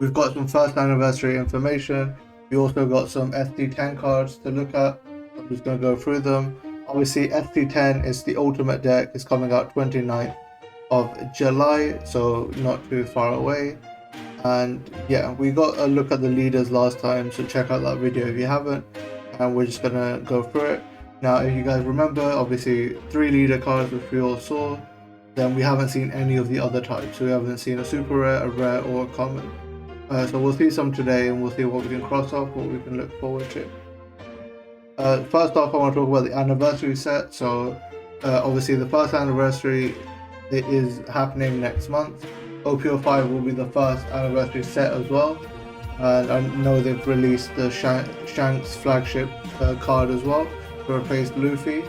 We've got some first anniversary information. We also got some ST-10 cards to look at. I'm just going to go through them. Obviously, ST-10 is the ultimate deck. It's coming out 29th of July, so not too far away. And yeah, we got a look at the leaders last time, so check out that video if you haven't. And we're just gonna go through it. Now, if you guys remember, obviously 3 leader cards which we all saw. Then we haven't seen any of the other types. We haven't seen a super rare, a rare, or a common. So we'll see some today, and we'll see what we can cross off, what we can look forward to. First off, I want to talk about the anniversary set. So obviously the first anniversary is happening next month. OPO5 will be the first anniversary set as well. And I know they've released the Shanks flagship card as well to replace Luffy.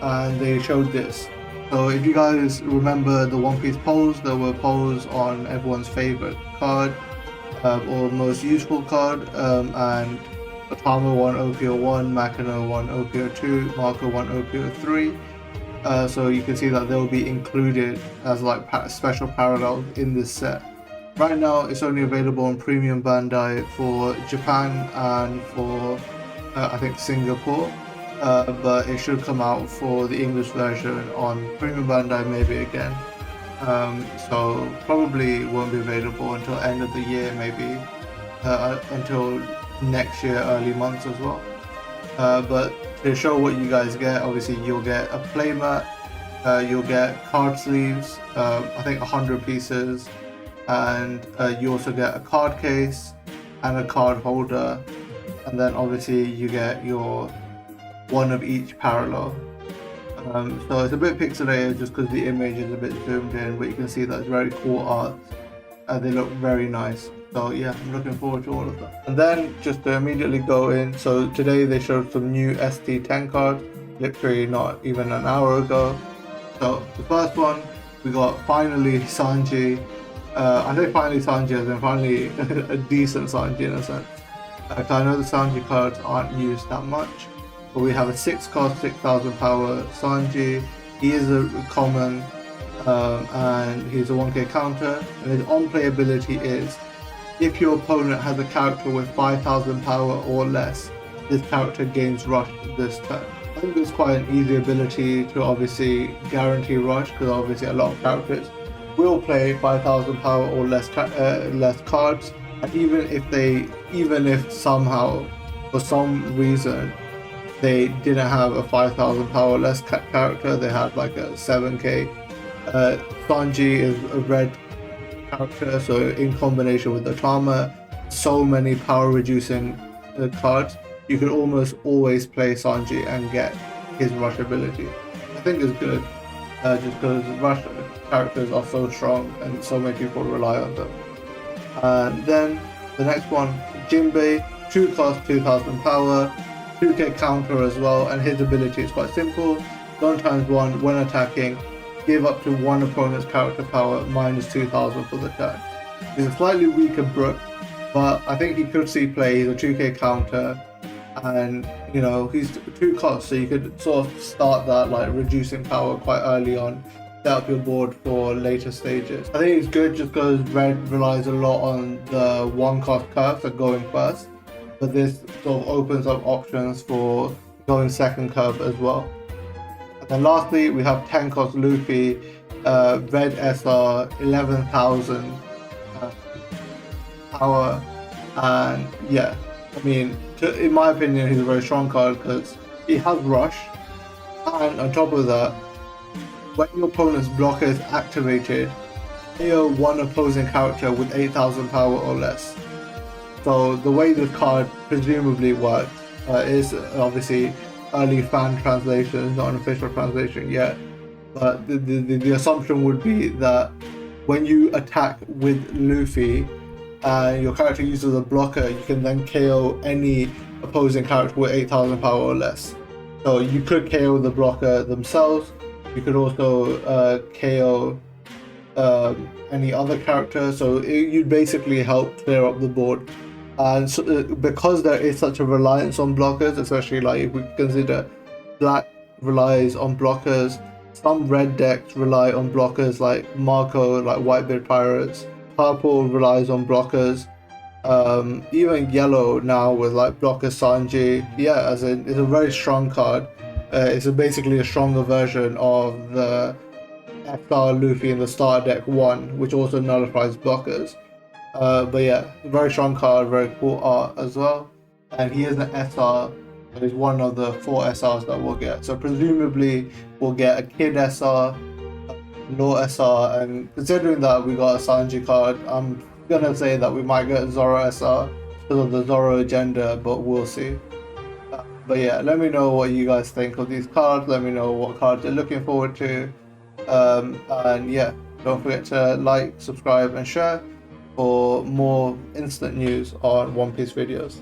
And they showed this. So if you guys remember the One Piece polls, there were polls on everyone's favorite card or most useful card, and Otama won OPO1, Makino won OPO2, Marco won OPO3. So you can see that they'll be included as like special parallels in this set. Right now it's only available on Premium Bandai for Japan and for I think Singapore, but it should come out for the English version on Premium Bandai maybe again. So probably won't be available until end of the year, maybe until next year early months as well. But to show what you guys get, obviously you'll get a playmat, you'll get card sleeves, I think 100 pieces, and you also get a card case and a card holder, and then obviously you get your one of each parallel. So it's a bit pixelated just because the image is a bit zoomed in, but you can see that's very cool art. They look very nice. So yeah, I'm looking forward to all of that. And then just to immediately go in, so today they showed some new ST-10 cards, literally not even an hour ago. So the first one, we got finally Sanji. I say finally Sanji as in finally a decent Sanji in a sense. I know the Sanji cards aren't used that much. But we have a 6 cost, 6000 power Sanji. He is a common, and he's a 1k counter. And his on-play ability is, if your opponent has a character with 5000 power or less, this character gains rush this turn. I think it's quite an easy ability to obviously guarantee rush, because obviously a lot of characters will play 5000 power or less cards. And even if somehow, for some reason, they didn't have a 5000 power less character, they had like a 7k. Sanji is a red character, so in combination with Otama, so many power reducing cards, you could almost always play Sanji and get his rush ability. I think it's good, just because rush characters are so strong and so many people rely on them. And then the next one, Jinbei, 2 cost, 2000 power, 2k counter as well, and his ability is quite simple. 1x1 when attacking, give up to one opponent's character power minus 2000 for the turn. He's a slightly weaker Brook, but I think he could see play. He's a 2k counter, and you know, he's 2 costs, so you could sort of start that like reducing power quite early on, set up your board for later stages. I think it's good just because red relies a lot on the 1 cost curve, so going first. But this sort of opens up options for going second curve as well. And then lastly, we have 10 cost Luffy, red SR, 11,000 power, and yeah, I mean, in my opinion, he's a very strong card because he has rush, and on top of that, when your opponent's blocker is activated, KO one opposing character with 8000 power or less. So the way this card presumably works is obviously early fan translation, not an official translation yet, but the assumption would be that when you attack with Luffy and your character uses a blocker, you can then KO any opposing character with 8000 power or less. So you could KO the blocker themselves, you could also KO any other character, so you'd basically help clear up the board. And so, because there is such a reliance on blockers, especially like if we consider black relies on blockers, some red decks rely on blockers like Marco, like Whitebeard Pirates, purple relies on blockers, Even yellow now with like Blocker Sanji, yeah, as in it's a very strong card. It's basically a stronger version of the SR Luffy in the starter deck 1, which also nullifies blockers. But yeah, very strong card, very cool art as well. And he is an SR, so he's one of the 4 SRs that we'll get. So presumably we'll get a Kid SR, Law SR, and considering that we got a Sanji card, I'm gonna say that we might get Zoro SR because of the Zoro agenda, but we'll see. But yeah, let me know what you guys think of these cards. Let me know what cards you're looking forward to. And yeah, don't forget to like, subscribe, and share for more instant news on One Piece videos.